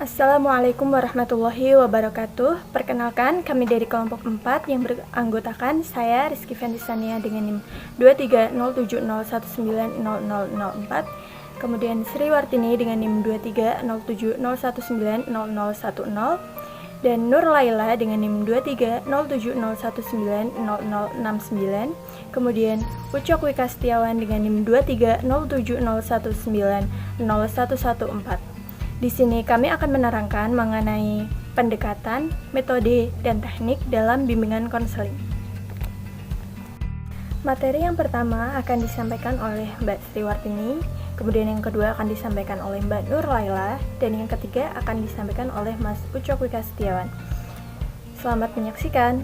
Assalamualaikum warahmatullahi wabarakatuh. Perkenalkan, kami dari kelompok 4 yang beranggotakan saya Rizky Fendisania dengan NIM 230701900004, kemudian Sri Wartini dengan NIM 230701900010, dan Nur Laila dengan NIM 230701900069, kemudian Ucok Wika Setiawan dengan NIM 230701901114. Di sini kami akan menerangkan mengenai pendekatan, metode, dan teknik dalam bimbingan konseling. Materi yang pertama akan disampaikan oleh Mbak Sri Wartini, kemudian yang kedua akan disampaikan oleh Mbak Nur Laila, dan yang ketiga akan disampaikan oleh Mas Ucok Wika Setiawan. Selamat menyaksikan.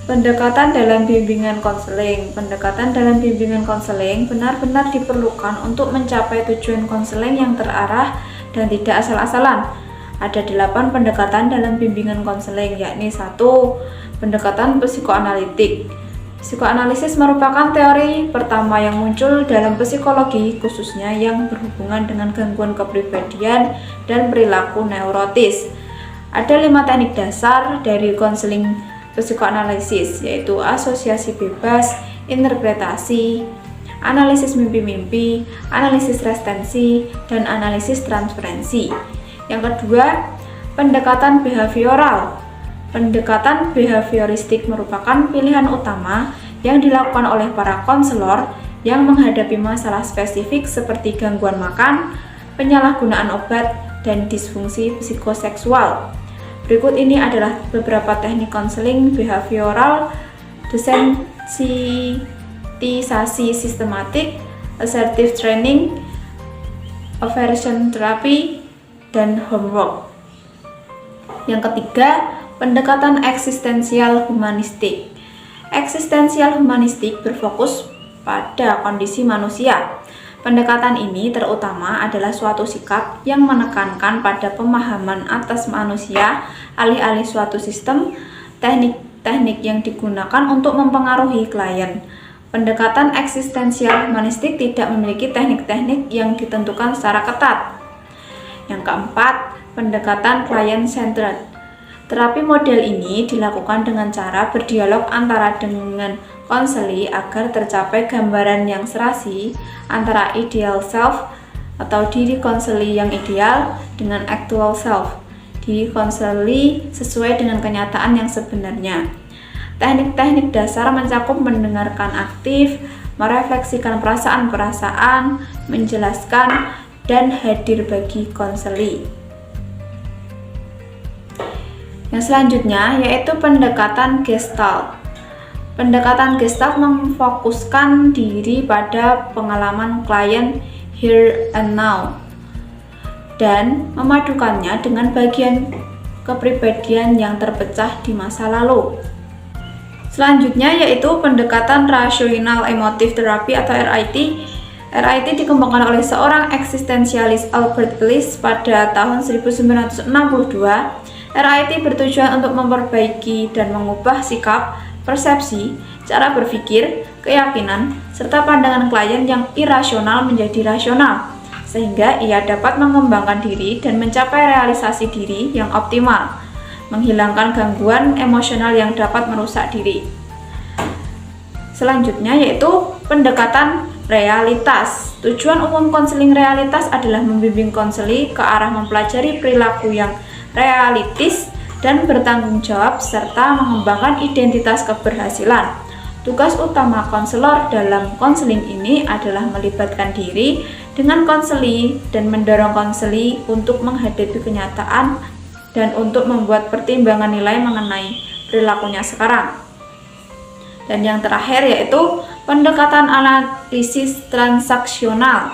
Pendekatan dalam bimbingan konseling. Pendekatan dalam bimbingan konseling benar-benar diperlukan untuk mencapai tujuan konseling yang terarah dan tidak asal-asalan. Ada 8 pendekatan dalam bimbingan konseling, yakni 1. Pendekatan psikoanalitik. Psikoanalisis merupakan teori pertama yang muncul dalam psikologi, khususnya yang berhubungan dengan gangguan kepribadian dan perilaku neurotis. Ada 5 teknik dasar dari konseling psikoanalisis, yaitu asosiasi bebas, interpretasi, analisis mimpi-mimpi, analisis restensi, dan analisis transferensi. Yang kedua, pendekatan behavioral. Pendekatan behavioristik merupakan pilihan utama yang dilakukan oleh para konselor yang menghadapi masalah spesifik seperti gangguan makan, penyalahgunaan obat, dan disfungsi psikoseksual. Berikut ini adalah beberapa teknik konseling behavioral: desensitisasi sistematik, assertive training, aversion therapy, dan homework. Yang ketiga, pendekatan eksistensial humanistik. Eksistensial humanistik berfokus pada kondisi manusia. Pendekatan ini terutama adalah suatu sikap yang menekankan pada pemahaman atas manusia alih-alih suatu sistem teknik-teknik yang digunakan untuk mempengaruhi klien. Pendekatan eksistensial humanistik tidak memiliki teknik-teknik yang ditentukan secara ketat. Yang keempat, pendekatan client-centered. Terapi model ini dilakukan dengan cara berdialog antara dengan konseli agar tercapai gambaran yang serasi antara ideal self atau diri konseli yang ideal dengan actual self, diri konseli sesuai dengan kenyataan yang sebenarnya. Teknik-teknik dasar mencakup mendengarkan aktif, merefleksikan perasaan-perasaan, menjelaskan, dan hadir bagi konseli. Yang selanjutnya yaitu pendekatan Gestalt. Pendekatan Gestalt memfokuskan diri pada pengalaman klien here and now dan memadukannya dengan bagian kepribadian yang terpecah di masa lalu. Selanjutnya yaitu pendekatan Rational Emotive Therapy atau RIT. RIT dikembangkan oleh seorang eksistensialis Albert Ellis pada tahun 1962. RIT bertujuan untuk memperbaiki dan mengubah sikap, persepsi, cara berpikir, keyakinan, serta pandangan klien yang irasional menjadi rasional, sehingga ia dapat mengembangkan diri dan mencapai realisasi diri yang optimal, menghilangkan gangguan emosional yang dapat merusak diri. Selanjutnya yaitu pendekatan realitas. Tujuan umum konseling realitas adalah membimbing konseli ke arah mempelajari perilaku yang realistis dan bertanggung jawab serta mengembangkan identitas keberhasilan. Tugas utama konselor dalam konseling ini adalah melibatkan diri dengan konseli dan mendorong konseli untuk menghadapi kenyataan dan untuk membuat pertimbangan nilai mengenai perilakunya sekarang. Dan yang terakhir yaitu pendekatan analisis transaksional.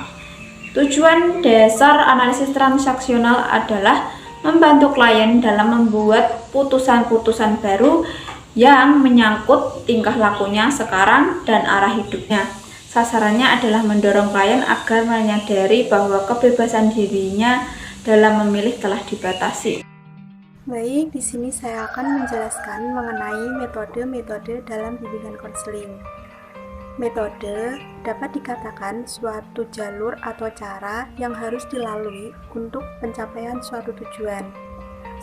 Tujuan dasar analisis transaksional adalah membantu klien dalam membuat putusan-putusan baru yang menyangkut tingkah lakunya sekarang dan arah hidupnya. Sasarannya adalah mendorong klien agar menyadari bahwa kebebasan dirinya dalam memilih telah dibatasi. Baik, di sini saya akan menjelaskan mengenai metode-metode dalam bimbingan konseling. Metode dapat dikatakan suatu jalur atau cara yang harus dilalui untuk pencapaian suatu tujuan.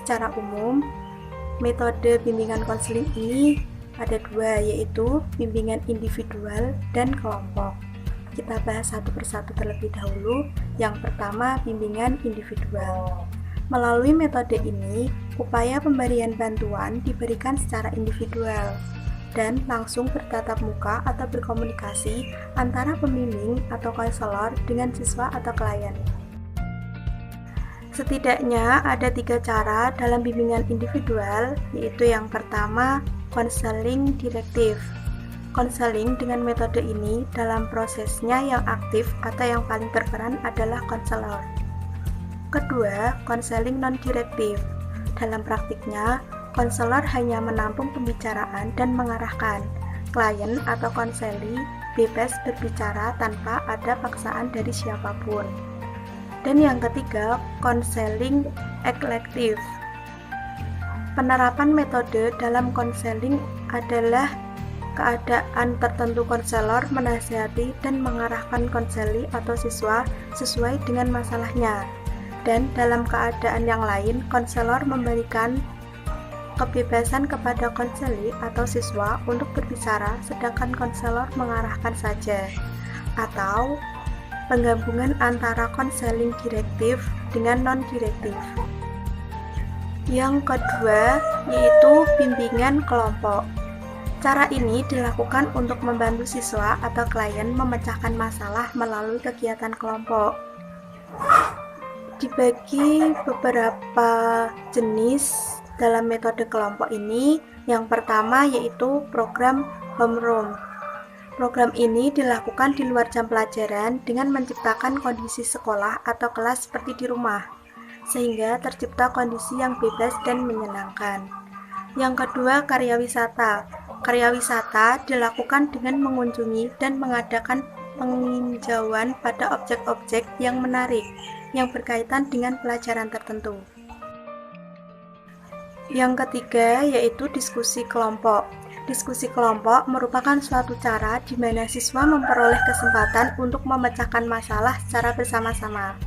Secara umum, metode bimbingan konseling ini ada dua, yaitu bimbingan individual dan kelompok. Kita bahas satu persatu terlebih dahulu. Yang pertama, bimbingan individual. Melalui metode ini, upaya pemberian bantuan diberikan secara individual dan langsung bertatap muka atau berkomunikasi antara pembimbing atau konselor dengan siswa atau klien. Setidaknya ada 3 cara dalam bimbingan individual, yaitu yang pertama, konseling direktif. Konseling dengan metode ini dalam prosesnya yang aktif atau yang paling berperan adalah konselor. Kedua, konseling non-direktif. Dalam praktiknya, konselor hanya menampung pembicaraan dan mengarahkan. Klien atau konseli bebas berbicara tanpa ada paksaan dari siapapun. Dan yang ketiga, konseling eklektif. Penerapan metode dalam konseling adalah keadaan tertentu konselor menasihati dan mengarahkan konseli atau siswa sesuai dengan masalahnya. Dan dalam keadaan yang lain, konselor memberikan kebebasan kepada konseli atau siswa untuk berbicara, sedangkan konselor mengarahkan saja. Atau penggabungan antara konseling direktif dengan non-direktif. Yang kedua, yaitu bimbingan kelompok. Cara ini dilakukan untuk membantu siswa atau klien memecahkan masalah melalui kegiatan kelompok. Dibagi beberapa jenis dalam metode kelompok ini. Yang pertama yaitu program homeroom. Program ini dilakukan di luar jam pelajaran dengan menciptakan kondisi sekolah atau kelas seperti di rumah, sehingga tercipta kondisi yang bebas dan menyenangkan. Yang kedua, karya wisata. Karya wisata dilakukan dengan mengunjungi dan mengadakan peninjauan pada objek-objek yang menarik yang berkaitan dengan pelajaran tertentu. Yang ketiga yaitu diskusi kelompok. Diskusi kelompok merupakan suatu cara di mana siswa memperoleh kesempatan untuk memecahkan masalah secara bersama-sama.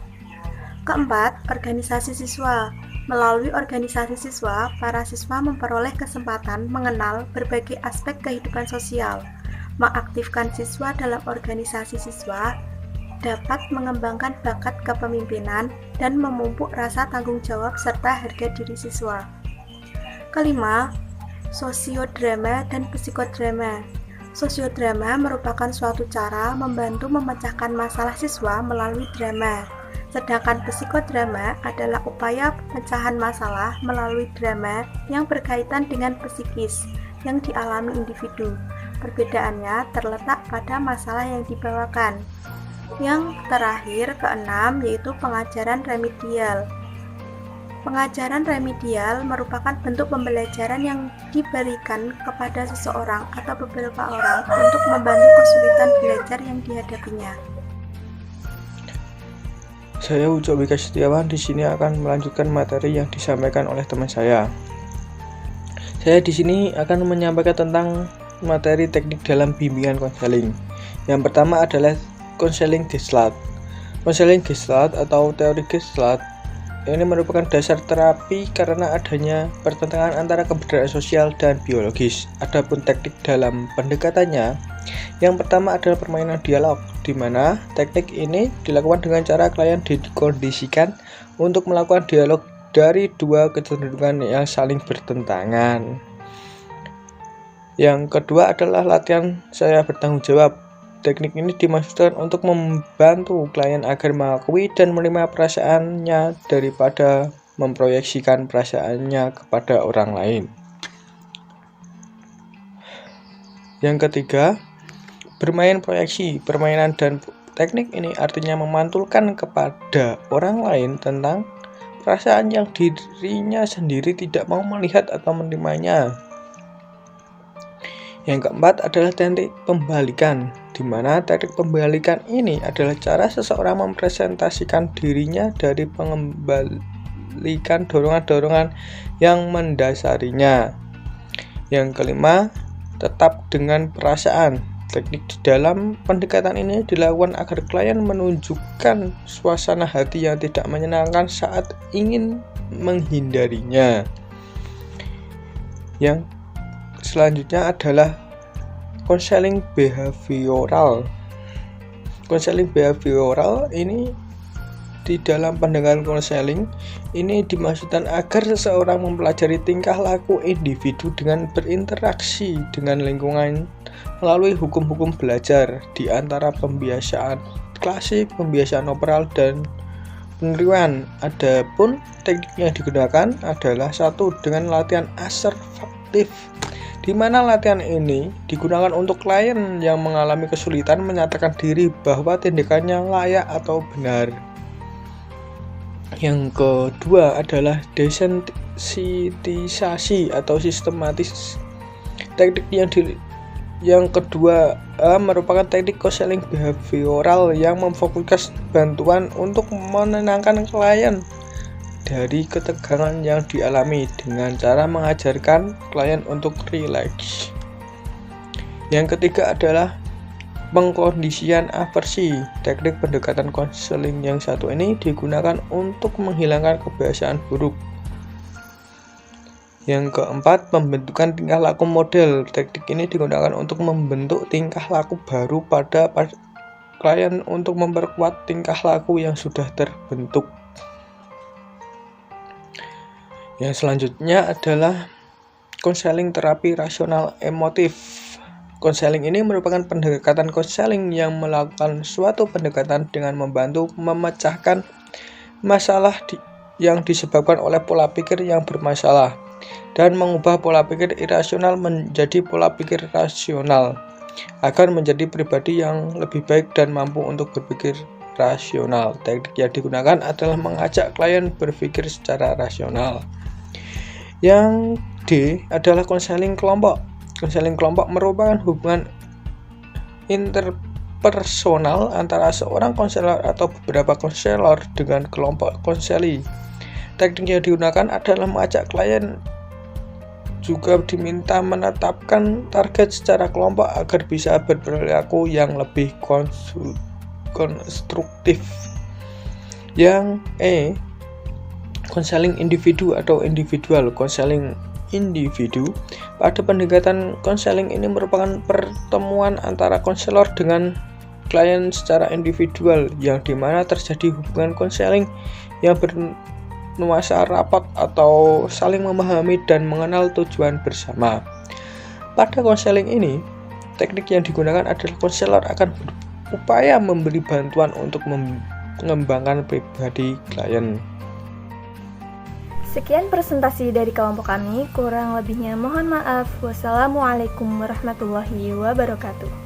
Keempat, organisasi siswa. Melalui organisasi siswa, para siswa memperoleh kesempatan mengenal berbagai aspek kehidupan sosial. Mengaktifkan siswa dalam organisasi siswa dapat mengembangkan bakat kepemimpinan dan memupuk rasa tanggung jawab serta harga diri siswa. Kelima, sosiodrama dan psikodrama. Sosiodrama merupakan suatu cara membantu memecahkan masalah siswa melalui drama. Sedangkan psikodrama adalah upaya pemecahan masalah melalui drama yang berkaitan dengan psikis yang dialami individu. Perbedaannya terletak pada masalah yang dibawakan. Yang terakhir, keenam, yaitu pengajaran remedial. Pengajaran remedial merupakan bentuk pembelajaran yang diberikan kepada seseorang atau beberapa orang untuk membantu kesulitan belajar yang dihadapinya. Saya Ucok Wika Setiawan di sini akan melanjutkan materi yang disampaikan oleh teman saya. Saya di sini akan menyampaikan tentang materi teknik dalam bimbingan konseling. Yang pertama adalah konseling Gestalt. Konseling Gestalt atau teori Gestalt ini merupakan dasar terapi karena adanya pertentangan antara keberadaan sosial dan biologis. Adapun teknik dalam pendekatannya, yang pertama adalah permainan dialog, di mana teknik ini dilakukan dengan cara klien dikondisikan untuk melakukan dialog dari dua kecenderungan yang saling bertentangan. Yang kedua adalah latihan saya bertanggung jawab. Teknik ini dimaksudkan untuk membantu klien agar mengakui dan menerima perasaannya daripada memproyeksikan perasaannya kepada orang lain. Yang ketiga, bermain proyeksi. Permainan dan teknik ini artinya memantulkan kepada orang lain tentang perasaan yang dirinya sendiri tidak mau melihat atau menerimanya. Yang keempat adalah teknik pembalikan, di mana teknik pembalikan ini adalah cara seseorang mempresentasikan dirinya dari pengembalikan dorongan-dorongan yang mendasarinya. Yang kelima, tetap dengan perasaan, Teknik di dalam pendekatan ini dilakukan agar klien menunjukkan suasana hati yang tidak menyenangkan saat ingin menghindarinya. Yang selanjutnya adalah konseling behavioral. Konseling behavioral ini di dalam pendekatan konseling ini dimaksudkan agar seseorang mempelajari tingkah laku individu dengan berinteraksi dengan lingkungan melalui hukum-hukum belajar di antara pembiasaan klasik, pembiasaan operal, dan pengiriman. Adapun teknik yang digunakan adalah satu dengan latihan asertif, di mana latihan ini digunakan untuk klien yang mengalami kesulitan menyatakan diri bahwa tindakannya layak atau benar. Yang kedua adalah desensitisasi atau sistematis. Teknik yang kedua merupakan teknik konseling behavioral yang memfokuskan bantuan untuk menenangkan klien dari ketegangan yang dialami dengan cara mengajarkan klien untuk rileks. Yang ketiga adalah pengkondisian aversi. Teknik pendekatan konseling yang satu ini digunakan untuk menghilangkan kebiasaan buruk. Yang keempat, pembentukan tingkah laku model. Teknik ini digunakan untuk membentuk tingkah laku baru pada klien untuk memperkuat tingkah laku yang sudah terbentuk. Yang selanjutnya adalah konseling terapi rasional emotif. Konseling ini merupakan pendekatan konseling yang melakukan suatu pendekatan dengan membantu memecahkan masalah yang disebabkan oleh pola pikir yang bermasalah dan mengubah pola pikir irasional menjadi pola pikir rasional agar menjadi pribadi yang lebih baik dan mampu untuk berpikir rasional. Teknik yang digunakan adalah mengajak klien berpikir secara rasional. Yang D adalah konseling kelompok. Konseling kelompok merupakan hubungan interpersonal antara seorang konselor atau beberapa konselor dengan kelompok konseli. Teknik yang digunakan adalah mengajak klien juga diminta menetapkan target secara kelompok agar bisa berperilaku yang lebih konstruktif. Yang E, konseling individu atau individual. Konseling individu pada pendekatan konseling ini merupakan pertemuan antara konselor dengan klien secara individual yang dimana terjadi hubungan konseling yang bernuansa rapat atau saling memahami dan mengenal tujuan bersama. Pada konseling ini, teknik yang digunakan adalah konselor akan berupaya memberi bantuan untuk mengembangkan pribadi klien. Sekian presentasi dari kelompok kami, kurang lebihnya mohon maaf. Wassalamualaikum warahmatullahi wabarakatuh.